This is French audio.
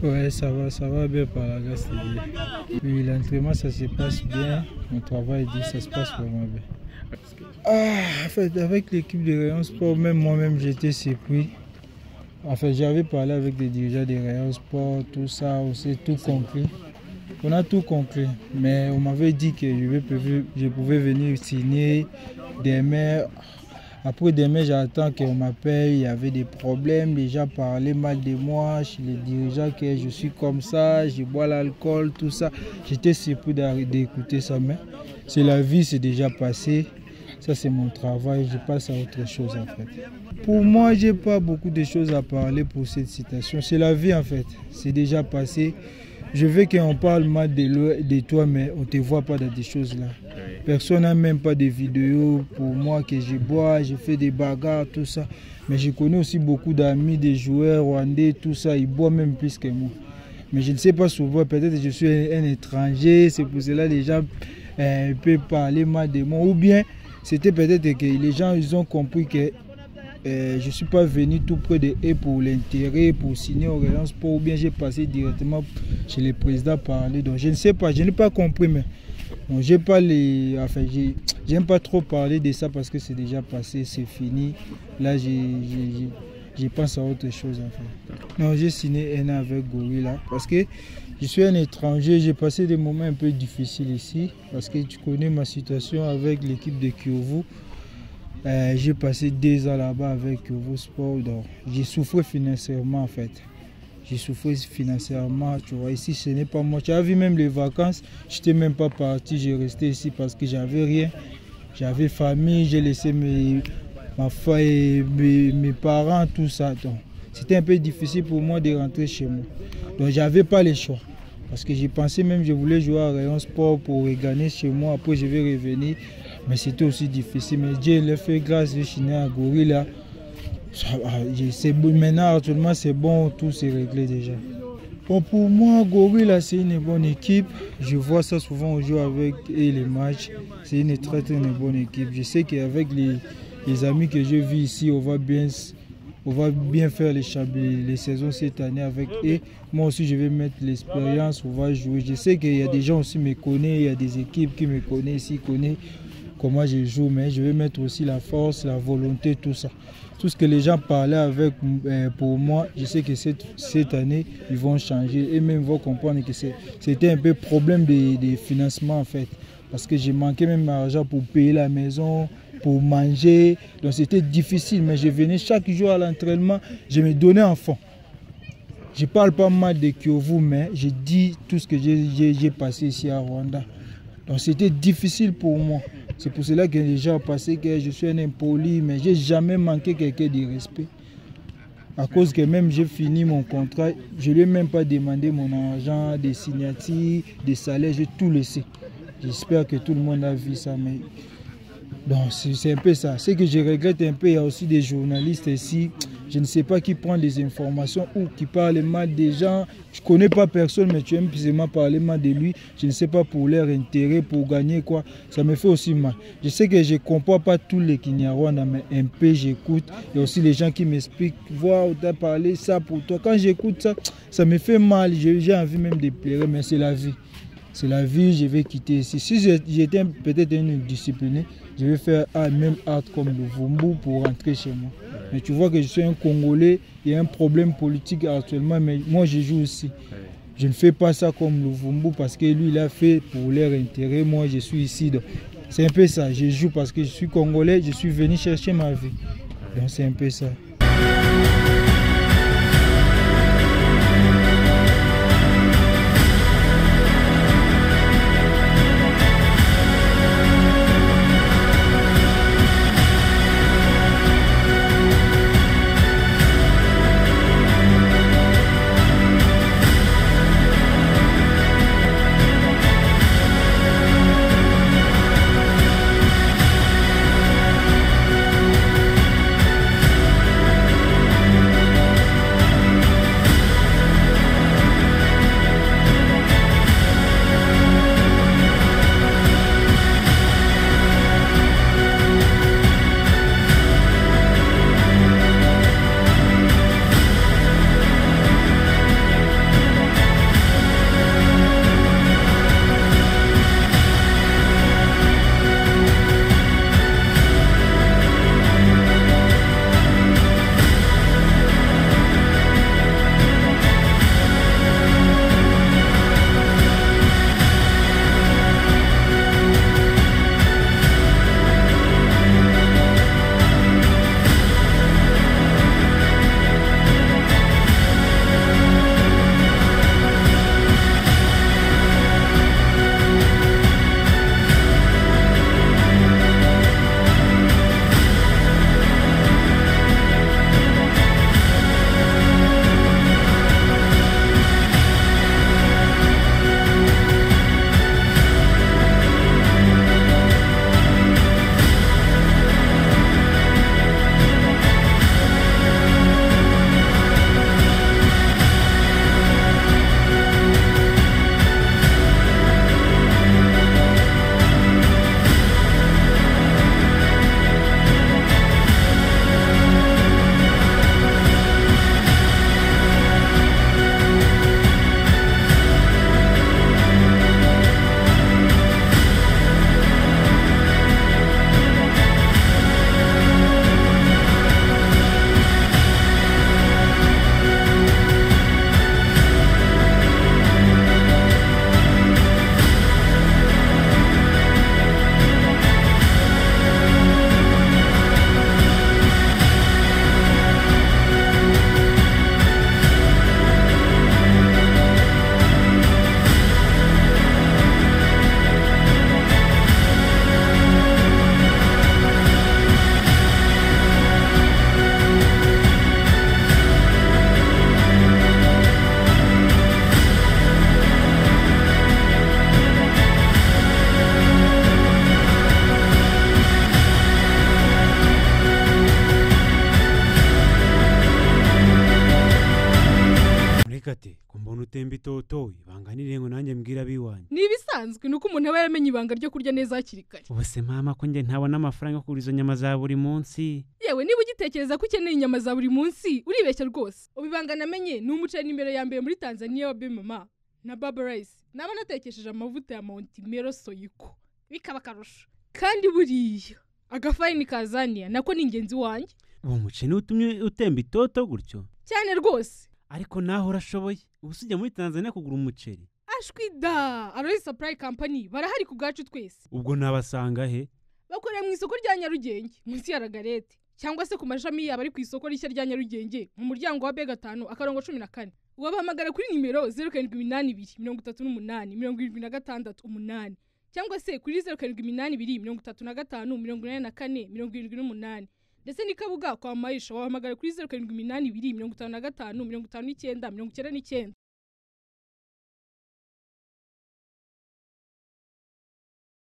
Ouais, ça va bien par la grâce de Dieu. Oui, l'entraînement, ça se passe bien. Mon travail dit, ça se passe vraiment bien. En fait, avec l'équipe de Rayon Sport, même moi-même, j'étais surpris. En fait, j'avais parlé avec des dirigeants de Rayon Sport, tout ça, on s'est tout compris. On a tout compris, mais on m'avait dit que je pouvais venir signer demain. Après demain, j'attends qu'on m'appelle, il y avait des problèmes, les gens parlaient mal de moi, chez les dirigeants que je suis comme ça, je bois l'alcool, tout ça. J'étais surpris d'écouter ça, mais c'est la vie, c'est déjà passé. Ça, c'est mon travail, je passe à autre chose en fait. Pour moi, je n'ai pas beaucoup de choses à parler pour cette situation. C'est la vie en fait, c'est déjà passé. Je veux qu'on parle mal de toi, mais on ne te voit pas dans des choses là. Personne n'a même pas de vidéos pour moi que je bois, je fais des bagarres, tout ça. Mais je connais aussi beaucoup d'amis, des joueurs rwandais, tout ça, ils boivent même plus que moi. Mais je ne sais pas souvent, peut-être que je suis un étranger, c'est pour cela que les gens peuvent parler mal de moi. Ou bien, c'était peut-être que les gens ils ont compris que je ne suis pas venu tout près de eux pour l'intérêt, pour signer au Rayon Sport, ou bien j'ai passé directement chez le président parler. Donc je ne sais pas, je n'ai pas compris, mais bon, j'aime pas trop parler de ça parce que c'est déjà passé, c'est fini. Là, je pense à autre chose en fait. Non, j'ai signé un an avec Gorilla parce que je suis un étranger, j'ai passé des moments un peu difficiles ici parce que tu connais ma situation avec l'équipe de Kiyovu. J'ai passé 2 ans là-bas avec Kiyovu Sport, donc j'ai souffert financièrement en fait. J'ai souffert financièrement, tu vois, ici ce n'est pas moi. Tu as vu même les vacances, je n'étais même pas parti, j'ai resté ici parce que j'avais rien. J'avais famille, j'ai laissé ma femme, mes parents, tout ça. C'était un peu difficile pour moi de rentrer chez moi. Donc j'avais pas le choix. Parce que j'ai pensé même je voulais jouer à Rayon Sport pour gagner chez moi, après je vais revenir. Mais c'était aussi difficile. Mais Dieu l'a fait grâce, je suis né à Gorilla. Maintenant, actuellement, c'est bon, tout s'est réglé déjà. Bon, pour moi, Gorilla, c'est une bonne équipe. Je vois ça souvent, on joue avec et les matchs. C'est une très bonne équipe. Je sais qu'avec les amis que je vis ici, on va bien faire les saisons cette année avec eux. Moi aussi, je vais mettre l'expérience, on va jouer. Je sais qu'il y a des gens aussi qui me connaissent, il y a des équipes qui me connaissent, qui connaissent comment je joue, mais je vais mettre aussi la force, la volonté, tout ça. Tout ce que les gens parlaient avec pour moi, je sais que cette année, ils vont changer et même vont comprendre que c'était un peu problème de financement en fait. Parce que j'ai manqué même d'argent pour payer la maison, pour manger. Donc c'était difficile, mais je venais chaque jour à l'entraînement, je me donnais en fond. Je ne parle pas mal de Kiyovu, mais je dis tout ce que j'ai passé ici à Rwanda. Donc c'était difficile pour moi. C'est pour cela que les gens ont pensé que je suis un impoli, mais je n'ai jamais manqué quelqu'un de respect. À cause que même j'ai fini mon contrat, je ne lui ai même pas demandé mon argent, des signatures, des salaires, j'ai tout laissé. J'espère que tout le monde a vu ça. Mais donc c'est un peu ça. Ce que je regrette un peu, il y a aussi des journalistes ici. Je ne sais pas qui prend des informations ou qui parle mal des gens. Je ne connais pas personne, mais tu aimes seulement parler mal de lui. Je ne sais pas pour leur intérêt, pour gagner quoi. Ça me fait aussi mal. Je sais que je ne comprends pas tous les Kinyarwanda, mais un peu j'écoute. Il y a aussi les gens qui m'expliquent, voir, tu as parlé ça pour toi. Quand j'écoute ça, ça me fait mal. J'ai envie même de pleurer, mais c'est la vie. C'est la vie, je vais quitter ici. Si j'étais peut-être une disciplinée, je vais faire même art comme le Vumbu pour rentrer chez moi. Mais tu vois que je suis un Congolais, il y a un problème politique actuellement, mais moi je joue aussi. Je ne fais pas ça comme le Vumbu parce que lui il a fait pour leur intérêt, moi je suis ici. C'est un peu ça, je joue parce que je suis Congolais, je suis venu chercher ma vie. Donc c'est un peu ça. Kate kumbona utemba itoto ibanganire ngo nanjye mbwira biwanye. Ni ibisanzwe nuko umuntu aba yaramenye ibanga ryo kurya neza hakiri kare. Ubuse mama ko nge ntabona amafaranga yo kugura izo nyama za buri munsi. Yewe niba ugitekereza ko ukeneye inyama za buri munsi uribeshya rwose. Ubibanga namenye ni umuceri n'imbere ya mbere muri Tanzania wa Mama na Baba Rice. Naba natekesheje amavuta ya Mount Mero Soyiko. Bikaba karusho. Kandi buriya agafarini kazania nako ni ingenzi wanjye. Uwo muceri utumye utemba itoto gutyo. Cyane rwose. Ariko naho urashoboye. Ubusujya muri Tanzania kugura umuceri. Ashwida, Aloy Supply Company barahari ku gacu twese. Ubwo nabasanga he? Bakorera mu isoko rya Nyarugenge, munsi ya Ragarete, cyangwa se ku mashami yabo ari ku isoko rishya rya Nyarugenge, mu muryango wa B5 akarongo 14. Wabahamagara kuri nimero 0782 cyangwa se kuri 0782 ndetse ni Kabuga kwa Mayisha wabahamagara kuri 0782 55 59.